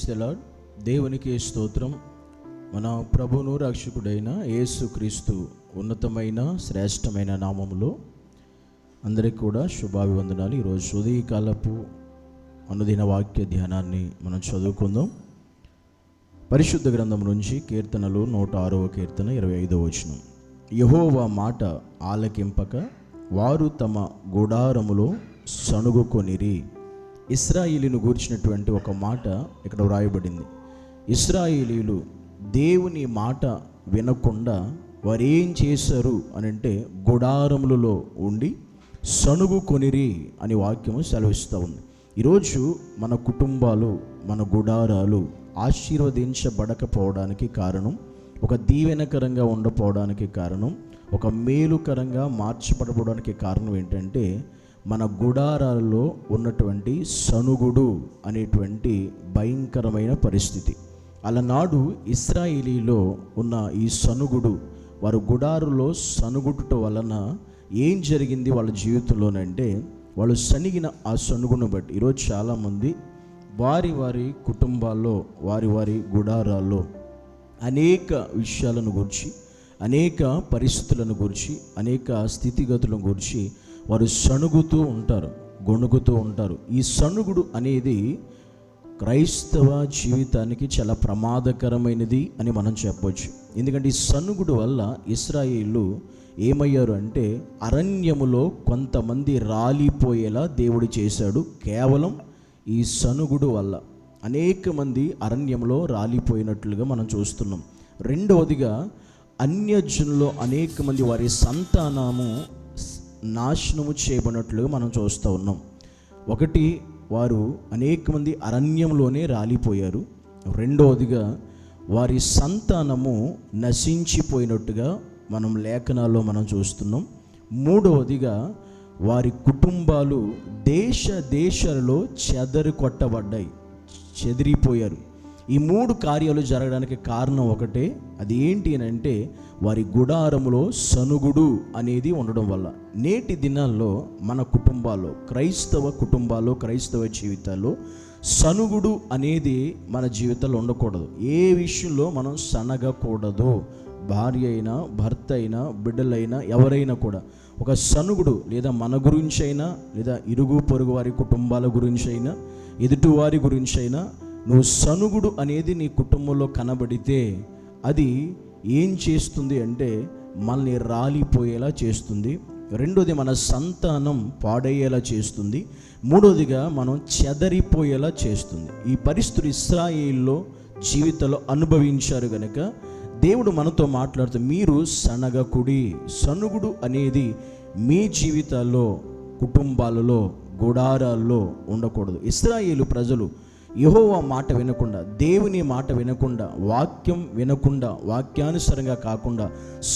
Praise the lord. దేవునికి స్తోత్రం. మన ప్రభువును రక్షకుడైన యేసుక్రీస్తు ఉన్నతమైన శ్రేష్టమైన నామములో అందరికీ కూడా శుభాభివందనాలు. ఈరోజు ఉదయకాలపు అనుదిన వాక్య ధ్యానాన్ని మనం చదువుకుందాం. పరిశుద్ధ గ్రంథం నుంచి కీర్తనలు 106వ కీర్తన 25వ వచనం. యెహోవా మాట ఆలకింపక వారు తమ గుడారములో సణుగుకొనిరి. ఇశ్రాయేలీను గూర్చినటువంటి ఒక మాట ఇక్కడ వ్రాయబడింది. ఇశ్రాయేలీలు దేవుని మాట వినకుండా వారు ఏం చేశారు అని అంటే గుడారములలో ఉండి సణుగుకొనిరి అని వాక్యము సెలవిస్తూ ఉంది. ఈరోజు మన కుటుంబాలు, మన గుడారాలు ఆశీర్వదించబడకపోవడానికి కారణం, ఒక దీవెనకరంగా ఉండకపోవడానికి కారణం, ఒక మేలుకరంగా మార్చబడడానికి కారణం ఏంటంటే మన గుడారాల్లో ఉన్నటువంటి సణుగుడు అనేటువంటి భయంకరమైన పరిస్థితి. అలనాడు ఇశ్రాయేలీలో ఉన్న ఈ సణుగుడు, వారు గుడారులో సణుగుట వలన ఏం జరిగింది వాళ్ళ జీవితంలోనంటే, వాళ్ళు సణిగిన ఆ సణుగును బట్టి ఈరోజు చాలామంది వారి వారి కుటుంబాల్లో, వారి వారి గుడారాల్లో అనేక విషయాలను గురించి, అనేక పరిస్థితులను గురించి, అనేక స్థితిగతులను గురించి వారు సణుగుతూ ఉంటారు, గొణుగుతూ ఉంటారు. ఈ సణుగుడు అనేది క్రైస్తవ జీవితానికి చాలా ప్రమాదకరమైనది అని మనం చెప్పవచ్చు. ఎందుకంటే ఈ సణుగుడు వల్ల ఇశ్రాయేలు ఏమయ్యారు అంటే అరణ్యములో కొంతమంది రాలిపోయేలా దేవుడు చేశాడు. కేవలం ఈ సణుగుడు వల్ల అనేక మంది అరణ్యంలో రాలిపోయినట్లుగా మనం చూస్తున్నాం. రెండవదిగా అన్యజనుల్లో అనేక మంది వారి సంతానము నాశనము చేయబడినట్లుగా మనం చూస్తూ ఉన్నాం. ఒకటి, వారు అనేక మంది అరణ్యంలోనే రాలిపోయారు. రెండవదిగా వారి సంతానము నశించిపోయినట్టుగా మనం లేఖనాల్లో మనం చూస్తున్నాం. మూడవదిగా వారి కుటుంబాలు దేశాలలో చెదరిపోయారు. ఈ మూడు కార్యాలు జరగడానికి కారణం ఒకటే. అది ఏంటి అని అంటే వారి గుడారములో సణుగుడు అనేది ఉండడం వల్ల. నేటి దినాల్లో మన కుటుంబాల్లో, క్రైస్తవ కుటుంబాల్లో, క్రైస్తవ జీవితాల్లో సణుగుడు అనేది మన జీవితంలో ఉండకూడదు. ఏ విషయంలో మనం సనగకూడదు. భార్య అయినా, భర్త అయినా, బిడ్డలైనా, ఎవరైనా కూడా ఒక సణుగుడు, లేదా మన గురించి అయినా, లేదా ఇరుగు పొరుగు వారి కుటుంబాల గురించి అయినా, ఎదుటివారి గురించి అయినా, నువ్వు సణుగుడు అనేది నీ కుటుంబంలో కనబడితే అది ఏం చేస్తుంది అంటే మనల్ని రాలిపోయేలా చేస్తుంది. రెండోది, మన సంతానం పాడయ్యేలా చేస్తుంది. మూడోదిగా మనం చెదరిపోయేలా చేస్తుంది. ఈ పరిస్థితులు ఇశ్రాయేల్లో జీవితంలో అనుభవించారు కనుక దేవుడు మనతో మాట్లాడుతూ, మీరు సనగకుడి. సణుగుడు అనేది మీ జీవితాల్లో, కుటుంబాలలో, గుడారాల్లో ఉండకూడదు. ఇశ్రాయేలు ప్రజలు యెహోవా మాట వినకుండా, దేవుని మాట వినకుండా, వాక్యం వినకుండా, వాక్యానుసారంగా కాకుండా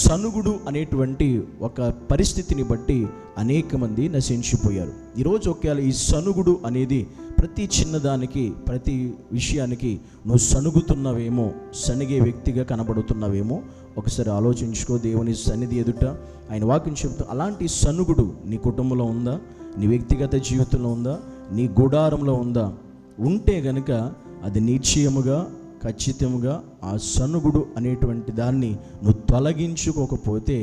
సణుగుడు అనేటువంటి ఒక పరిస్థితిని బట్టి అనేక మంది నశించిపోయారు. ఈరోజు ఒకవేళ ఈ సణుగుడు అనేది ప్రతి చిన్నదానికి, ప్రతి విషయానికి నువ్వు సణుగుతున్నావేమో, సణిగే వ్యక్తిగా కనబడుతున్నావేమో ఒకసారి ఆలోచించుకో. దేవుని సన్నిధి ఎదుట ఆయన వాక్యం చెబుతూ, అలాంటి సణుగుడు నీ కుటుంబంలో ఉందా? నీ వ్యక్తిగత జీవితంలో ఉందా? నీ గుడారంలో ఉందా? ఉంటే గనుక అది నిశ్చయముగా, ఖచ్చితంగా ఆ సణుగుడు అనేటువంటి దాన్ని నువ్వు తొలగించుకోకపోతే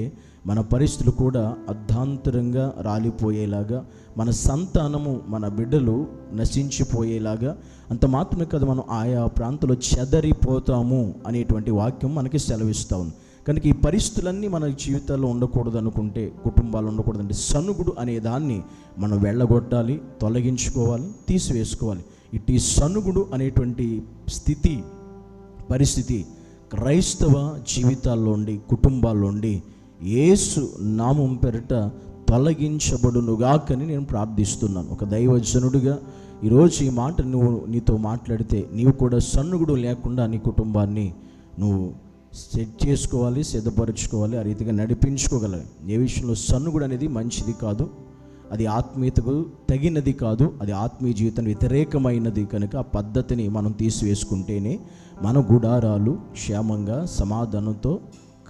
మన పరిస్థితులు కూడా అర్ధాంతరంగా రాలిపోయేలాగా, మన సంతానము, మన బిడ్డలు నశించిపోయేలాగా, అంత మాత్రమే కదా మనం ఆయా ప్రాంతంలో చెదరిపోతాము అనేటువంటి వాక్యం మనకి సెలవిస్తూ ఉంది. కనుక ఈ పరిస్థితులన్నీ మన జీవితాల్లో ఉండకూడదు అనుకుంటే, కుటుంబాలు ఉండకూడదంటే సణుగుడు అనే దాన్ని మనం వెళ్ళగొట్టాలి, తొలగించుకోవాలి, తీసివేసుకోవాలి. ఇటు సణుగుడు అనేటువంటి పరిస్థితి క్రైస్తవ జీవితాల్లో ఉండి, కుటుంబాల్లో ఉండి యేసు నామం పేరిట తొలగించబడునుగాకని నేను ప్రార్థిస్తున్నాను. ఒక దైవజనుడిగా ఈరోజు ఈ మాట నీతో మాట్లాడితే నీవు కూడా సణుగుడు లేకుండా నీ కుటుంబాన్ని నువ్వు సెట్ చేసుకోవాలి, సిద్ధపరచుకోవాలి, ఆ రీతిగా నడిపించుకోగలరు. ఏ విషయంలో సణుగుడు అనేది మంచిది కాదు, అది ఆత్మీయతకు తగినది కాదు, అది ఆత్మీయ జీవితానికి వ్యతిరేకమైనది. కనుక ఆ పద్ధతిని మనం తీసివేసుకుంటేనే మన గుడారాలు క్షేమంగా, సమాధానంతో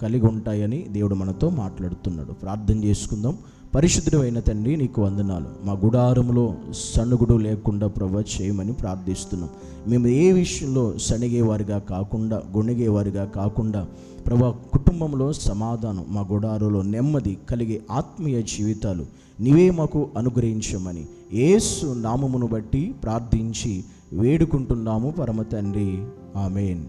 కలిగి ఉంటాయని దేవుడు మనతో మాట్లాడుతున్నాడు. ప్రార్థన చేసుకుందాం. పరిశుద్ధుడు అయిన తండ్రి నీకు వందనాలు. మా గుడారంలో సణుగుడు లేకుండా ప్రభు చేయమని ప్రార్థిస్తున్నాం. మేము ఏ విషయంలో సణిగేవారిగా కాకుండా, గొణిగేవారిగా కాకుండా ప్రభు కుటుంబంలో సమాధానం, మా గుడారంలో నెమ్మది కలిగే ఆత్మీయ జీవితాలు నీవే మాకు అనుగ్రహించమని యేసు నామమును బట్టి ప్రార్థించి వేడుకుంటున్నాము పరమ తండ్రి. ఆమేన్.